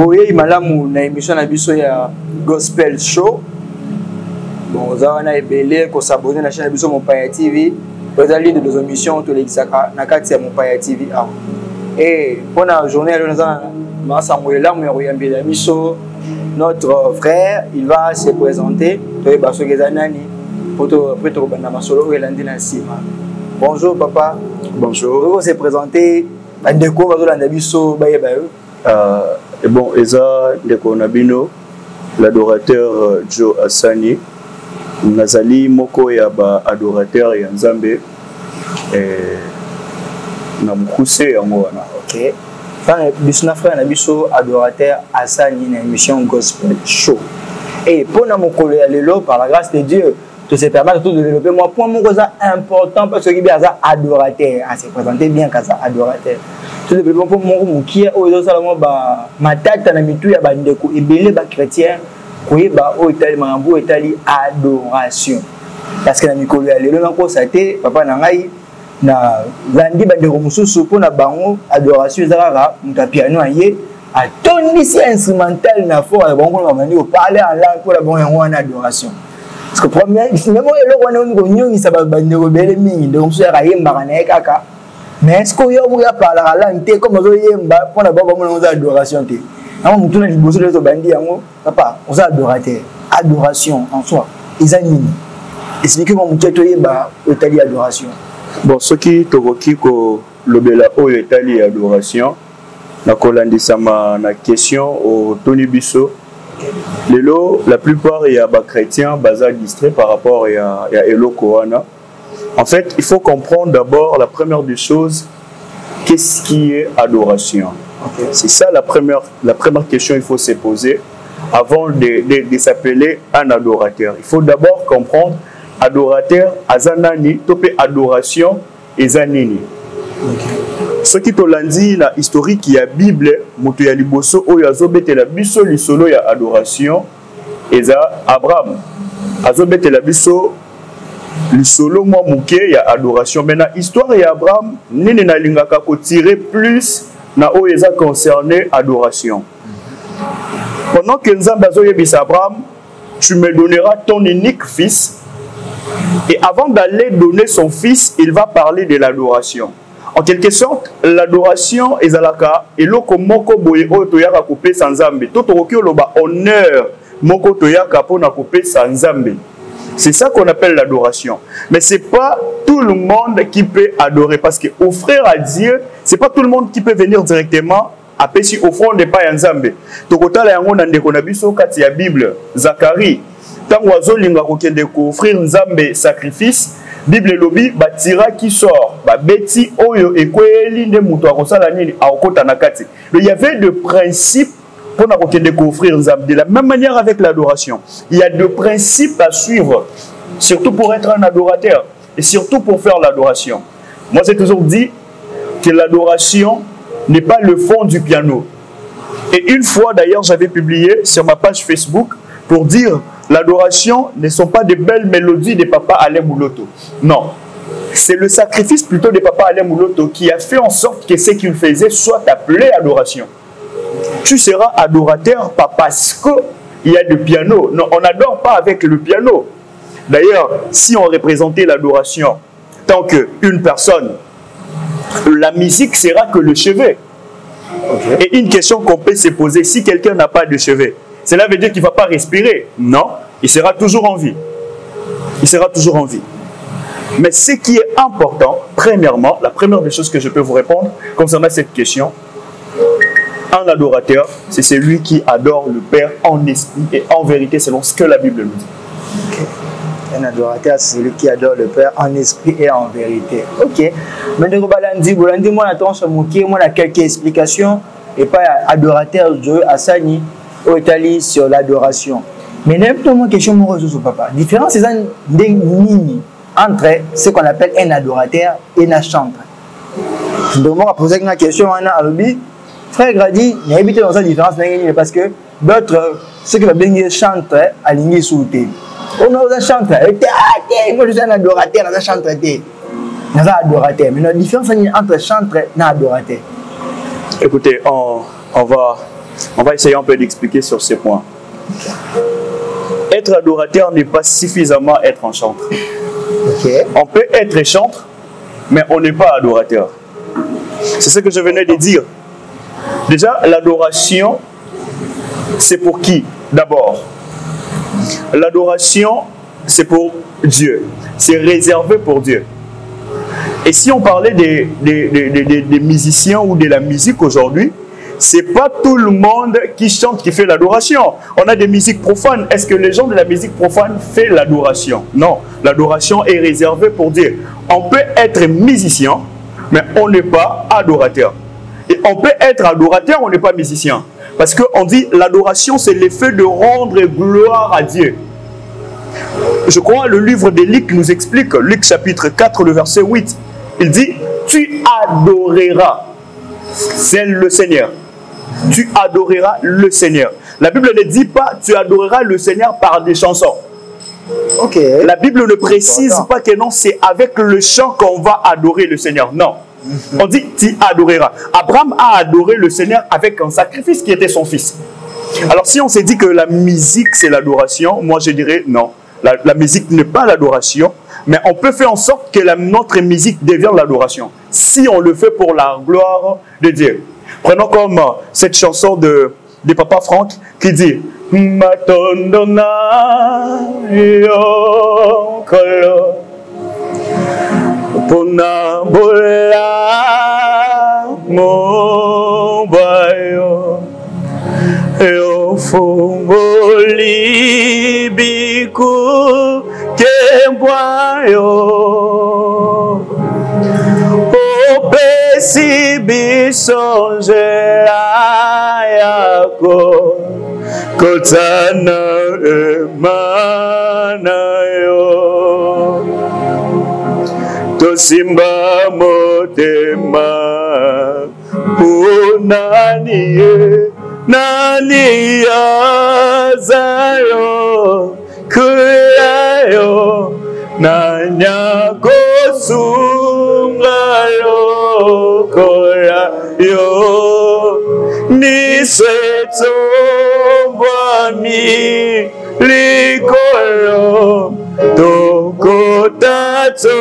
boye malamu na émission na biso ya Gospel Show. Bon, vous avez belé ko s'abonner à la chaîne biso Mopaya TV. Vous allez de nos émissions tous les Kisaka na kati ya Mopaya TV. Et pour la journée nous notre frère, il va se présenter. Bonjour papa. Bonjour. Vous se présenter. Et bon, Eza Ndeko Nabino, l'adorateur Joe Asani, Nazali Moko Yaba adorateur Yanzambe, et Namkousé Yangoana. Ok. Bisna frère Nabiso adorateur Asani na émission Gospel Show. Et pour nous Lelo, par la grâce de Dieu, tout se permet de développer. Moi, pour moi, c'est important parce que il y a adorateur, à se présenter bien comme ça adorateur. Tout le pour moi, qui est aux salons, ma tête na mitu ya bandeko ebele ba chrétien, koye ba o Italie mambo Italie adoration. Parce que na mikolo ya lelo na ko saté papa na ngai na zandi bandeko mususu pour na bango adoration ezaka muta piano aye a tonisi instrumental na fort ya bango na mandi ko parler en langue pour la bonne en adoration. Parce que premier finalement eloko wana ngo nyongi sa bandeko bele mingi donc mususu ya yemba na kaka. Mais est-ce qu'il y a par la langue comme on yemba pour la bonne adoration té. On mutu na liboso de bandi yango papa on a adoration en soi. Izanini. Expliquez-moi mutu to yemba Italie adoration. Bon, ce qui tokoki ko lobela o Italie adoration na kolandisa na question au Tony Bisso. Lelo la plupart il y a ba chrétiens bazar distrait par rapport à eloko wana. En fait, il faut comprendre d'abord la première des choses, qu'est-ce qui est adoration. Okay. C'est ça la première question qu'il faut se poser avant de s'appeler un adorateur. Il faut d'abord comprendre adorateur, azanani, topé adoration, ezanini. Ce qui te l'a dit, la historique il y a Bible, mutu ya liboso oyo azobete la biso lisolo ya adoration, eza Abraham. Azobete la biso lisolo moi muke ya adoration. Maintenant histoire ya Abraham, nini na lingaka ko tirer plus na oyo eza concerné adoration. Pendant que Nzambe azoyebisa Abraham, tu me donneras ton unique fils. Et avant d'aller donner son fils, il va parler de l'adoration. En quelque sorte, l'adoration est alaka eloko moko boye oyo toyaka couper sans Nzambe. Totoroki oloba honneur moko toyaka pona couper sans Nzambe. C'est ça qu'on appelle l'adoration. Mais c'est pas tout le monde qui peut adorer parce que offrir à Dieu, c'est pas tout le monde qui peut venir directement appeler si offrande pas Nzambe. Tokotala yango na ndeko na biso kati ya Bible, Zacharie. Tango azolinga kokende ko offrir Nzambe sacrifice, Bible lobi batira qui sort, ba beti oyo ekweli nde muto akosala nini akota na kati. Il y avait des principes pour nous offrir Nzambe. De la même manière avec l'adoration, il y a deux principes à suivre, surtout pour être un adorateur et surtout pour faire l'adoration. Moi, j'ai toujours dit que l'adoration n'est pas le fond du piano. Et une fois, d'ailleurs, j'avais publié sur ma page Facebook pour dire l'adoration ne sont pas des belles mélodies de Papa Alain Mouloto. Non, c'est le sacrifice plutôt de Papa Alain Mouloto qui a fait en sorte que ce qu'il faisait soit appelé adoration. Tu seras adorateur pas parce qu'il y a du piano. Non, on n'adore pas avec le piano. D'ailleurs, si on représentait l'adoration tant qu'une personne, la musique sera que le chevet. Okay. Et une question qu'on peut se poser, si quelqu'un n'a pas de chevet, cela veut dire qu'il ne va pas respirer. Non, il sera toujours en vie. Il sera toujours en vie. Mais ce qui est important, premièrement, la première des choses que je peux vous répondre concernant cette question, un adorateur, c'est celui qui adore le Père en esprit et en vérité, selon ce que la Bible nous dit. Okay. Un adorateur, c'est celui qui adore le Père en esprit et en vérité. Ok. Maintenant, moi, on a quelques explications. Et pas adorateur Dieu Asani au Italie sur l'adoration. Mais n'importe quoi, question, mon papa. Différence, c'est entre ce qu'on appelle un adorateur et un chanteur. Donc, moi, poser une question, frère Grady, il y a évité dans cette différence parce que d'autres, ceux qui veulent chanter, alignés sous le thé. On a un chanteur, moi je suis un adorateur, un chanteur. Un adorateur. Mais la différence entre chanteur et adorateur. Écoutez, on va On va essayer un peu d'expliquer sur ces points. Être adorateur n'est pas suffisamment être un chantre. On peut être chantre, mais on n'est pas adorateur. C'est ce que je venais de dire. Déjà, l'adoration, c'est pour qui? D'abord, l'adoration, c'est pour Dieu. C'est réservé pour Dieu. Et si on parlait des musiciens ou de la musique aujourd'hui, c'est pas tout le monde qui chante qui fait l'adoration. On a des musiques profanes. Est-ce que les gens de la musique profane font l'adoration? Non. L'adoration est réservée pour Dieu. On peut être musicien, mais on n'est pas adorateur. Et on peut être adorateur, on n'est pas musicien. Parce qu'on dit l'adoration, c'est l'effet de rendre gloire à Dieu. Je crois le livre de Luc nous explique, Luc chapitre 4, le verset 8. Il dit, tu adoreras. C'est le Seigneur. Tu adoreras le Seigneur. La Bible ne dit pas tu adoreras le Seigneur par des chansons. La Bible ne précise pas que non, c'est avec le chant qu'on va adorer le Seigneur. Non. On dit tu adoreras. Abraham a adoré le Seigneur avec un sacrifice qui était son fils. Alors si on s'est dit que la musique c'est l'adoration, moi je dirais non. La musique n'est pas l'adoration, mais on peut faire en sorte que notre musique devienne l'adoration. Si on le fait pour la gloire de Dieu. Prenons comme cette chanson de Papa Franck qui dit Matondona yo kolo pona bola mo bayo yo fumboli biku kembwayo si bisongela yako kotana emana yo tosimba motema nani yazayo kuyayo nanyakosungalo Kora yo ni setombami likoro tokotato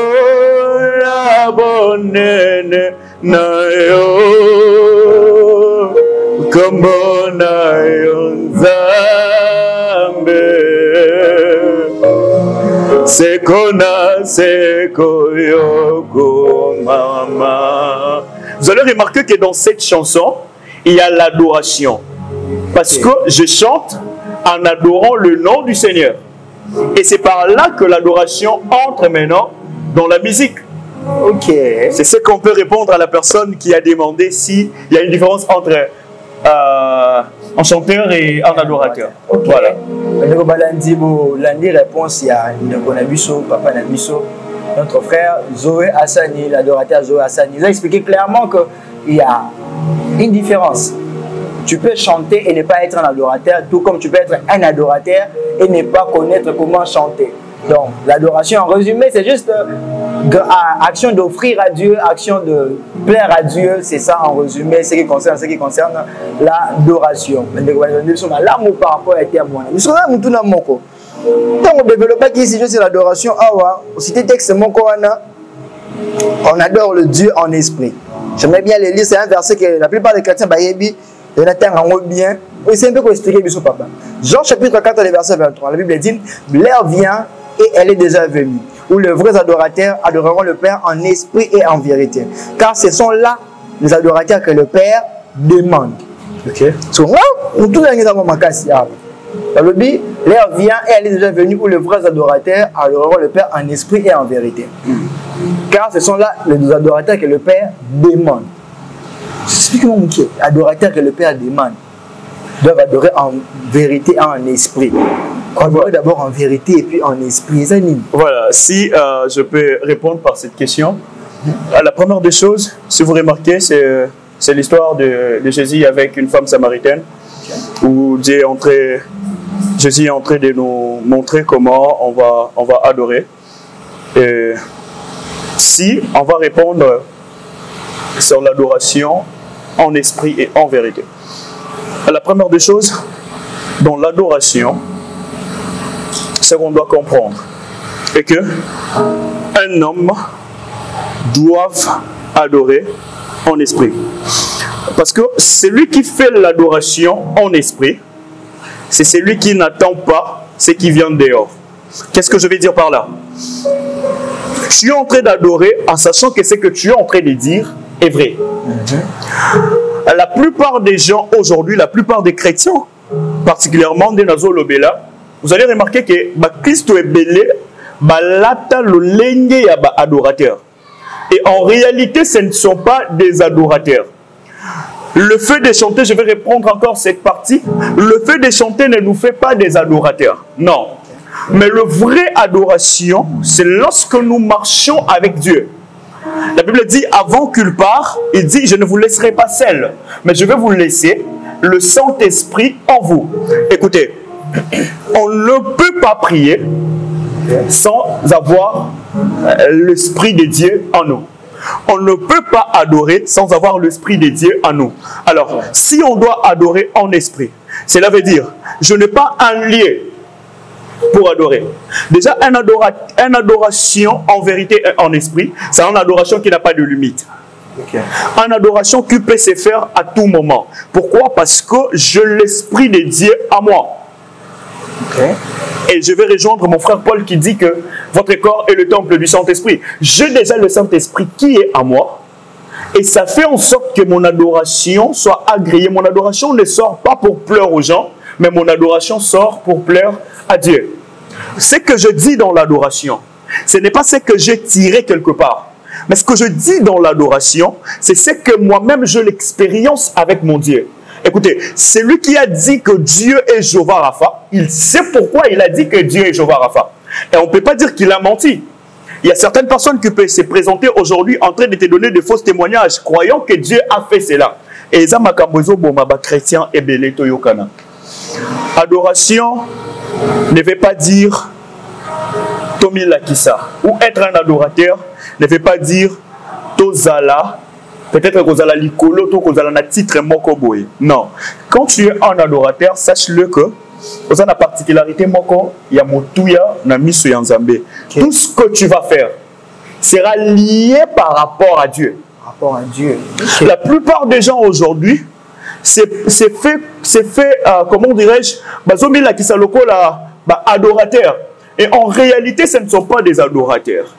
rabonene na yo komona yo nzambe sekona sekoyoko mama. Vous allez remarquer que dans cette chanson, il y a l'adoration. Parce que je chante en adorant le nom du Seigneur. Et c'est par là que l'adoration entre maintenant dans la musique. C'est ce qu'on peut répondre à la personne qui a demandé s'il y a une différence entre un chanteur et un adorateur. Voilà. Réponse, il y a Papa Nabiso. Notre frère Zoé Hassani, l'adorateur Zoé Hassani, nous a expliqué clairement qu'il y a une différence. Tu peux chanter et ne pas être un adorateur, tout comme tu peux être un adorateur et ne pas connaître comment chanter. Donc, l'adoration, en résumé, c'est juste action d'offrir à Dieu, action de plaire à Dieu, c'est ça en résumé, ce qui concerne l'adoration. L'amour par rapport à témoin. Nous sommes là, nous sommes là, quand on développe ici sur l'adoration, c'était texte mon on adore le Dieu en esprit. J'aimerais bien le lire, c'est un verset que la plupart des chrétiens bayebi, il y en a bien. C'est un peu pour expliquer bisou papa. Jean chapitre 4, verset 23. La Bible dit l'heure vient et elle est déjà venue, où les vrais adorateurs adoreront le Père en esprit et en vérité. Car ce sont là les adorateurs que le Père demande. Donc là, on tout le l'heure vient et elle est déjà venue où les vrais adorateurs adoreront le Père en esprit et en vérité. Car ce sont là les adorateurs que le Père demande. Explique-moi, les adorateurs que le Père demande doivent adorer en vérité et en esprit. Adorer d'abord en vérité et puis en esprit. Voilà, si je peux répondre par cette question. La première des choses, si vous remarquez, c'est l'histoire de Jésus avec une femme samaritaine où Jésus est en train de nous montrer comment on va adorer. Et si on va répondre sur l'adoration en esprit et en vérité. La première des choses, dans l'adoration, c'est qu'on doit comprendre et que un homme doit adorer en esprit. Parce que celui qui fait l'adoration en esprit, c'est celui qui n'attend pas ce qui vient dehors. Qu'est-ce que je vais dire par là? Tu es en train d'adorer en sachant que ce que tu es en train de dire est vrai. La plupart des gens aujourd'hui, la plupart des chrétiens, particulièrement des Nazo Lobela, vous allez remarquer que Christ est belé, balata le lenge ya ba adorateur. Et en réalité, ce ne sont pas des adorateurs. Le fait de chanter, je vais reprendre encore cette partie, le fait de chanter ne nous fait pas des adorateurs. Non. Mais le vrai adoration, c'est lorsque nous marchons avec Dieu. La Bible dit, avant qu'il part, il dit, je ne vous laisserai pas seul, mais je vais vous laisser le Saint-Esprit en vous. Écoutez, on ne peut pas prier sans avoir l'Esprit de Dieu en nous. On ne peut pas adorer sans avoir l'Esprit de Dieu en nous. Alors, si on doit adorer en esprit, cela veut dire, je n'ai pas un lieu pour adorer. Déjà, une adoration en vérité et en esprit, c'est une adoration qui n'a pas de limite. Une adoration qui peut se faire à tout moment. Pourquoi? Parce que j'ai l'Esprit de Dieu en moi. Et je vais rejoindre mon frère Paul qui dit que votre corps est le temple du Saint-Esprit. J'ai déjà le Saint-Esprit qui est à moi. Et ça fait en sorte que mon adoration soit agréée. Mon adoration ne sort pas pour plaire aux gens, mais mon adoration sort pour plaire à Dieu. Ce que je dis dans l'adoration, ce n'est pas ce que j'ai tiré quelque part. Mais ce que je dis dans l'adoration, c'est ce que moi-même je l'expérience avec mon Dieu. Écoutez, celui qui a dit que Dieu est Jéhovah Rapha, il sait pourquoi il a dit que Dieu est Jéhovah Rapha. Et on ne peut pas dire qu'il a menti. Il y a certaines personnes qui peuvent se présenter aujourd'hui en train de te donner de faux témoignages, croyant que Dieu a fait cela. Et ça m'a kambozo bomaba chrétien et belé toyokana. Adoration ne veut pas dire Tomi Lakissa. Ou être un adorateur ne veut pas dire Tozala. Peut-être que vous allez l'icolo, que vous allez un titre mokoboy. Non. Quand tu es un adorateur, sache-le que vous avez la particularité moko, il y a motuya na miso yanzambe. Tout ce que tu vas faire sera lié par rapport à Dieu. Rapport à Dieu. La plupart des gens aujourd'hui, c'est fait comment dirais-je, bazomi la kisaloko la adorateur. Et en réalité, ce ne sont pas des adorateurs.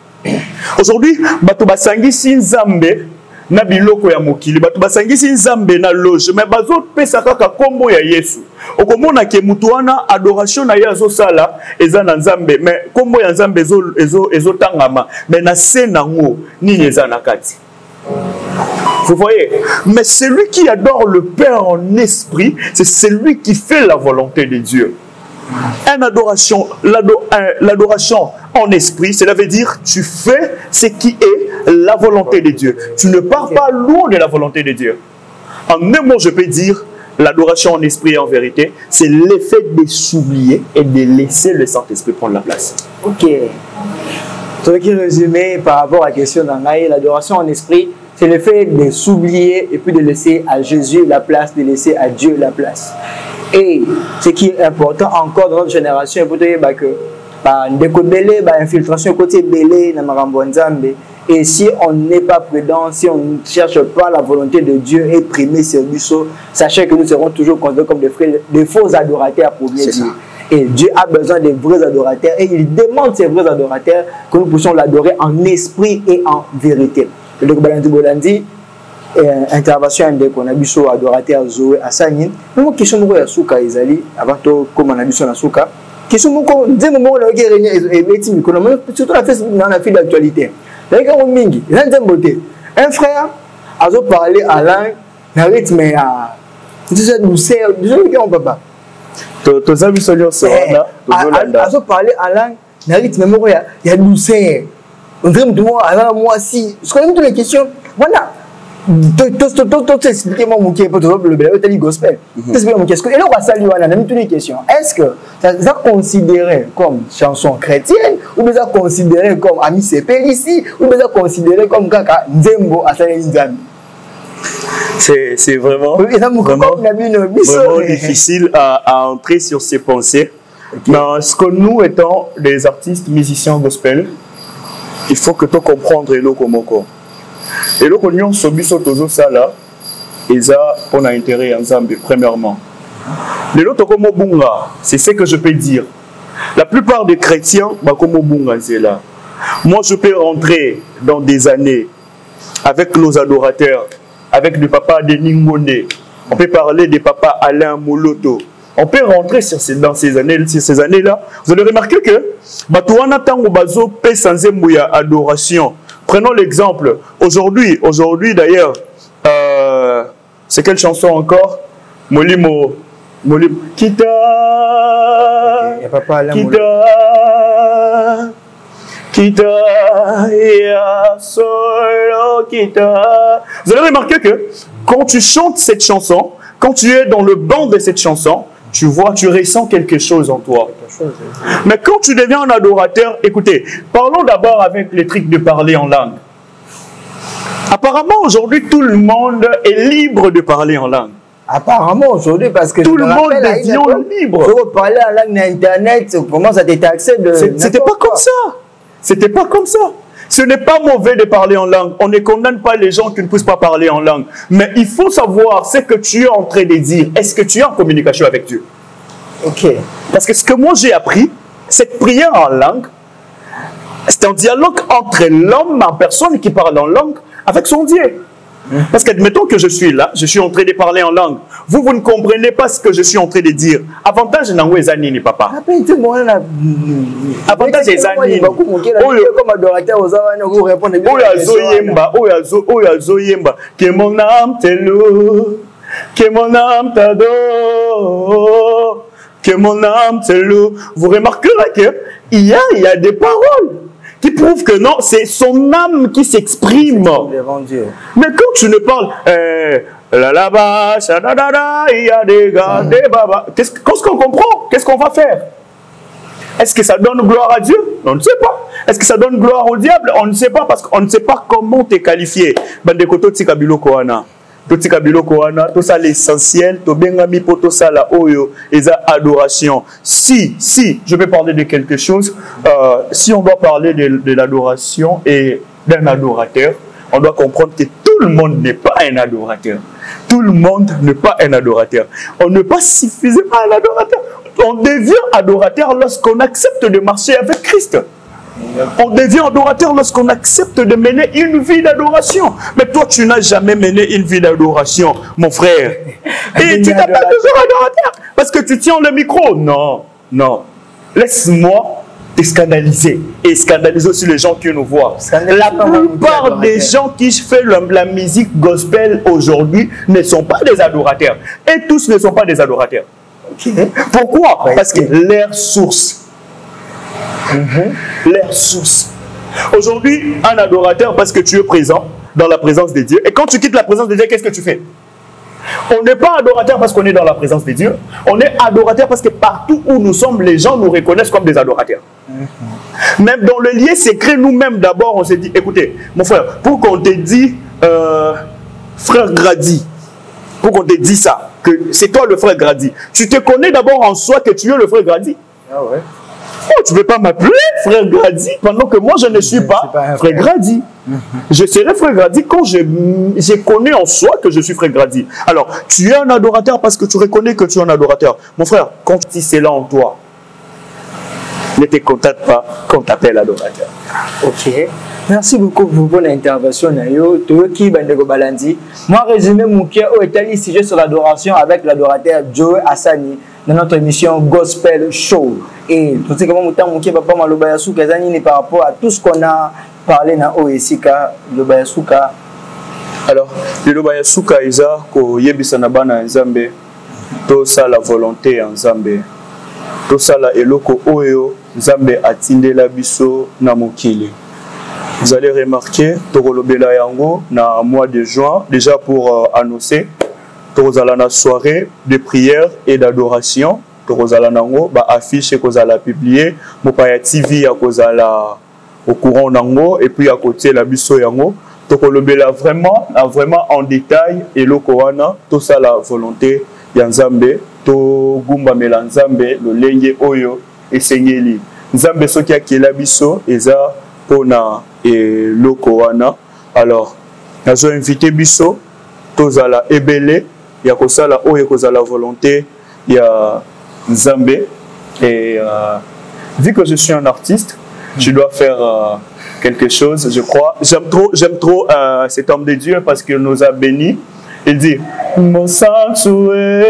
Aujourd'hui, bato basangi sinzambe na biloko ya mokili, bato basangisi nzambe na loge, mais bazo pesa kaka kombo ya Yesu. Okomona ke mutu wana adoration na ye azosala eza na nzambe, mais kombo ya nzambe ezo tangama, mais na se nango nini eza na kati. Vous voyez? Mais celui qui adore le Père en esprit, c'est celui qui fait la volonté de Dieu. L'adoration en esprit, cela veut dire tu fais ce qui est la volonté de Dieu. Tu ne pars pas loin de la volonté de Dieu. En un mot, je peux dire l'adoration en esprit et en vérité, c'est l'effet de s'oublier et de laisser le Saint-Esprit prendre la place. Ok. Ce qui résumé par rapport à la question d'Angaï, l'adoration en esprit, c'est le fait de s'oublier et puis de laisser à Jésus la place, de laisser à Dieu la place. Et ce qui est important encore dans notre génération, c'est que infiltration côté belé na marambo nzambe. Et si on n'est pas prudent, si on ne cherche pas la volonté de Dieu et primer service, sachez que nous serons toujours considérés comme des faux adorateurs pour bien dire. Et Dieu a besoin des vrais adorateurs et il demande ces vrais adorateurs que nous puissions l'adorer en esprit et en vérité. Et donc, Bolandi, intervention qu'on a vu sur adorateur Zoé à Sanin. Nous question de ya souka ezali avant to comme on a vu sur la souka. Question moko dès moment la guerre et beti mikono surtout la Facebook dans la file d'actualité. Là quand mingi, là ndembote. Un frère a parlé à l'un na rythme à déjà douceur, déjà on papa. To amis solo ça là, a parlé à l'un na rythme moko ya douceur. On dirait de moi alors moi si, je connais toutes les questions. Voilà. Expliquez-moi mon qui est le gospel. Est-ce que et là on va saluer on a mis toutes les questions. Est-ce que ça est considéré comme chanson chrétienne ou bien ça considéré comme ami CP ici ou bien ça considéré comme kaka nzembo asali nzambi? C'est vraiment, vraiment difficile à entrer sur ces pensées. Okay. Parce que nous étant des artistes, musiciens gospel, il faut que tu comprennes le komoko. Et le konyon sobiso tozo sala, eza on a intérêt ensemble premièrement. Le loto komo bunga, c'est ce que je peux dire. La plupart des chrétiens, bah komo bunga c'est là. Moi je peux rentrer dans des années avec nos adorateurs, avec le papa Denis Monde, on peut parler des papas Alain Moloto. On peut rentrer dans ces années-là. Vous allez remarquer que Batouana Tango Bazo paie sans émouya adoration. Prenons l'exemple. Aujourd'hui d'ailleurs, c'est quelle chanson encore? Molimo. Kita. Ya solo kita. Vous allez remarquer que quand tu chantes cette chanson, quand tu es dans le banc de cette chanson, tu vois, tu ressens quelque chose en toi. Mais quand tu deviens un adorateur, écoutez, parlons d'abord avec les trucs de parler en langue. Apparemment, aujourd'hui, tout le monde est libre de parler en langue. Apparemment, aujourd'hui, parce que tout le monde devient libre. Pour parler en langue d'Internet, comment ça t'est taxé de... C'était pas comme ça. C'était pas comme ça. Ce n'est pas mauvais de parler en langue. On ne condamne pas les gens qui ne puissent pas parler en langue. Mais il faut savoir ce que tu es en train de dire. Est-ce que tu es en communication avec Dieu? Ok. Parce que ce que moi j'ai appris, cette prière en langue, c'est un dialogue entre l'homme en personne qui parle en langue avec son Dieu. Parce qu'admettons que je suis là, je suis en train de parler en langue. Vous ne comprenez pas ce que je suis en train de dire. Avantage n'angwe zanini papa. Avantage des zanini. Comme adorateur aux avants, vous répondez bien. Oyazo yemba. Que mon âme te loue, que mon âme t'adore, que mon âme te loue. Vous remarquerez qu'il y a des paroles qui prouve que non, c'est son âme qui s'exprime. Mais quand tu ne parles, là-bas, il y a des gars, des babas. Qu'est-ce qu'on comprend? Qu'est-ce qu'on va faire? Est-ce que ça donne gloire à Dieu? On ne sait pas. Est-ce que ça donne gloire au diable? On ne sait pas, parce qu'on ne sait pas comment t'es qualifié. Bandekoto Tikabilo Koana. Tout ça l'essentiel, tout bengami pour tout ça la oyo et ça adoration. Si je vais parler de quelque chose, si on doit parler de l'adoration et d'un adorateur, on doit comprendre que tout le monde n'est pas un adorateur. Tout le monde n'est pas un adorateur. On n'est pas suffisamment un adorateur. On devient adorateur lorsqu'on accepte de marcher avec Christ. On devient adorateur lorsqu'on accepte de mener une vie d'adoration. Mais toi, tu n'as jamais mené une vie d'adoration, mon frère. Et tu t'appelles toujours adorateur parce que tu tiens le micro. Non, non. Laisse-moi te scandaliser et scandaliser aussi les gens qui nous voient. La plupart des gens qui font la musique gospel aujourd'hui ne sont pas des adorateurs. Et tous ne sont pas des adorateurs. Pourquoi? Parce que leur source. Leur source. Aujourd'hui, un adorateur parce que tu es présent dans la présence de Dieu. Et quand tu quittes la présence de Dieu, qu'est-ce que tu fais? On n'est pas adorateur parce qu'on est dans la présence de Dieu. On est adorateur parce que partout où nous sommes, les gens nous reconnaissent comme des adorateurs. Même dans le lieu secret, nous-mêmes d'abord, on s'est dit, écoutez, mon frère, pour qu'on te dise frère Grady, pour qu'on te dise ça, que c'est toi le frère Grady, tu te connais d'abord en soi que tu es le frère Grady. Ah ouais. Oh, tu ne veux pas m'appeler frère Grady pendant que moi je ne suis pas frère Grady. Je serai frère Grady quand je connais en soi que je suis frère Grady. Alors, tu es un adorateur parce que tu reconnais que tu es un adorateur. Mon frère, quand c'est là en toi, ne te contacte pas quand tu appelles adorateur. Ok. Merci beaucoup pour votre intervention. Moi, résumé, Moukia est allé sujet sur l'adoration avec l'adorateur Joe Hassani dans notre émission Gospel Show. Et tout ce que Moukia Papa Malobayasou Kazani par rapport à tout ce qu'on a parlé dans OESIKA, Lobayasuka. Alors, le Lobayasuka Isa, ko Yebisanabana Nzambe, tout ça la volonté en Nzambe, tout ça la eloko oyo Nzambe atinde la biso na mokili. Vous allez remarquer, Torolobela Yango, na mois de juin, déjà pour annoncer, Torozala soirée de prière et d'adoration, Torozala Nango, ba affiche kozala publier, Mopaya TV ya kozala au courant Nango, et puis à côté la biso Yango, tokolobela vraiment en détail et lokowana tout ça la volonté ya Nzambe to gumba mela Nzambe lolenge oyo esengeli Nzambe soki akela biso eza pona et lokowana. Alors nazo invité biso tozala ebele ya kosala oyo kozala volonté ya Nzambe et vu que je suis un artiste, je dois faire quelque chose, je crois. J'aime trop cet homme de Dieu parce qu'il nous a bénis. Il dit mon sanctuaire,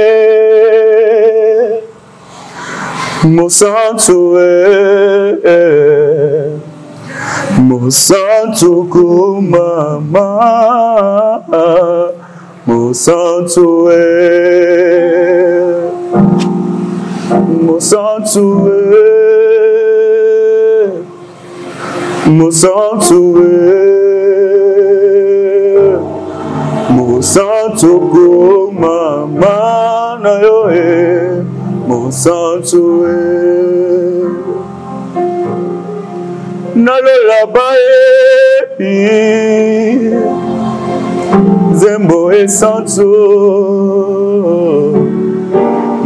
mon sanctuaire, mon sanctuaire, mama, mon sanctuaire, mon sanctuaire, mon sanctuaire, mon sanctuaire, mama na yo mon sanctuaire, na lola bae zembo e santo,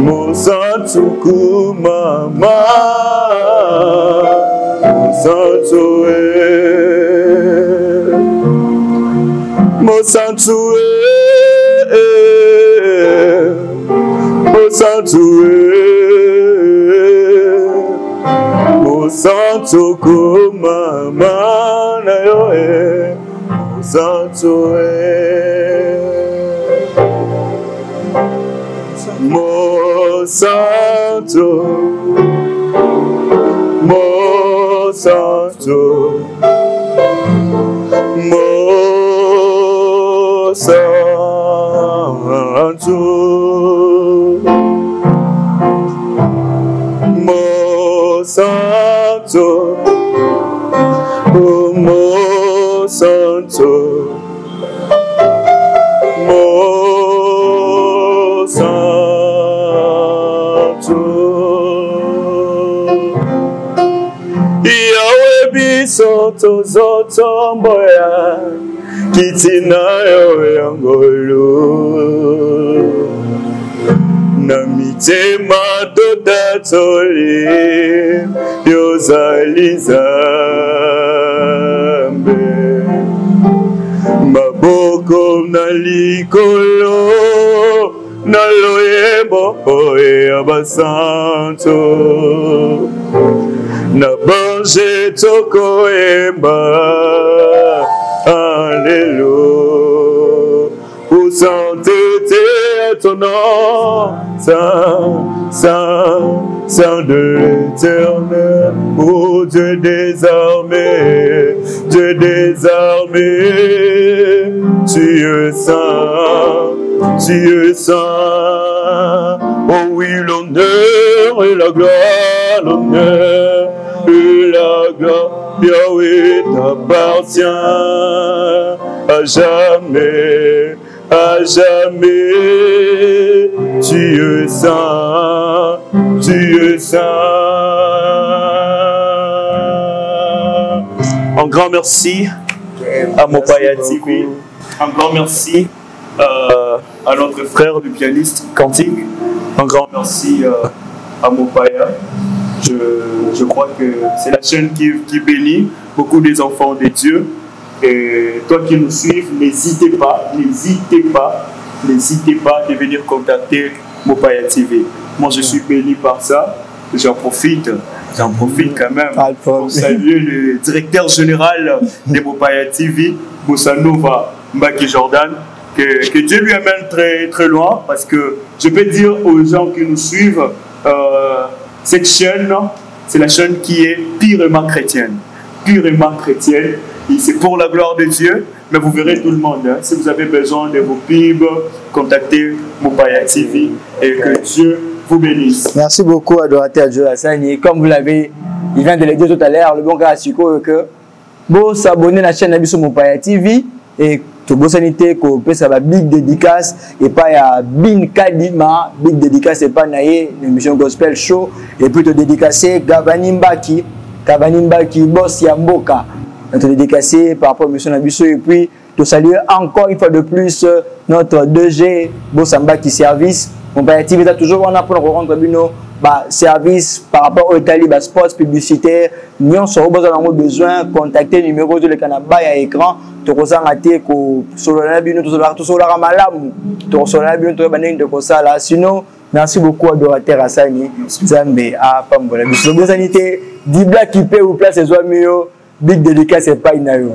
mon sanctuaire, mama, mon sanctuaire, mon sanctuaire, mon sanctuaire, mon sanctuaire, mama na yo mon sanctuaire, mon santo, mon santo, mon santo, mon santo, oh mon santo, mon santo. Yahweh biso tozoto mboya kitina yo yangolo na mitema todatoli yozali Nzambe maboko na likolo na loyembo ya basanto na bange tokoyemba alléluia pour sainteté ton nom saint de l'éternel, ô Dieu des armées, tu es saint, oh oui l'honneur et la gloire, l'honneur et la gloire, Yahweh t'appartient à jamais, tu es saint, Un grand merci à Mopaya TV, un grand merci à notre frère le pianiste Cantique, un grand merci à Mopaya. Je crois que c'est la chaîne qui bénit beaucoup des enfants de Dieu. Et toi qui nous suives, n'hésitez pas de venir contacter Mopaya TV. Moi, je suis béni par ça. J'en profite quand même pour saluer le directeur général de Mopaya TV, Boussanova Mbaki Jordan. Que Dieu lui amène très, très loin, parce que je peux dire aux gens qui nous suivent, cette chaîne, c'est la chaîne qui est purement chrétienne. Et c'est pour la gloire de Dieu, mais vous verrez tout le monde. Hein. Si vous avez besoin de vos pubs, contactez Mopaya TV et que Dieu vous bénisse. Merci beaucoup, adorateur Joe Hassani. Comme vous l'avez, il vient de le dire tout à l'heure, le bon gars Chico, que vous s'abonnez à la chaîne Abisso Mopaya TV et tout bon sanité, que ça va big dédicace et pas à Bin Kadima, big dédicace et pas naïe, l'émission Gospel Show et puis te dédicacer Gavanimbaki, Boss Yamboka. Te dédicacé par rapport à M. Nabiso et puis de saluer encore une fois de plus notre 2G Bossamba qui service. On va activer toujours on a pour rendre service par rapport au Italie, sports publicitaire. Nous avons besoin de contacter le numéro de l'écran à l'écran. Tu as sinon, merci beaucoup adorateur Asani. Zambé à Pambola. Bonne sanité. Dibla qui paie ou place les oies mieux. Big délicat, c'est pas une.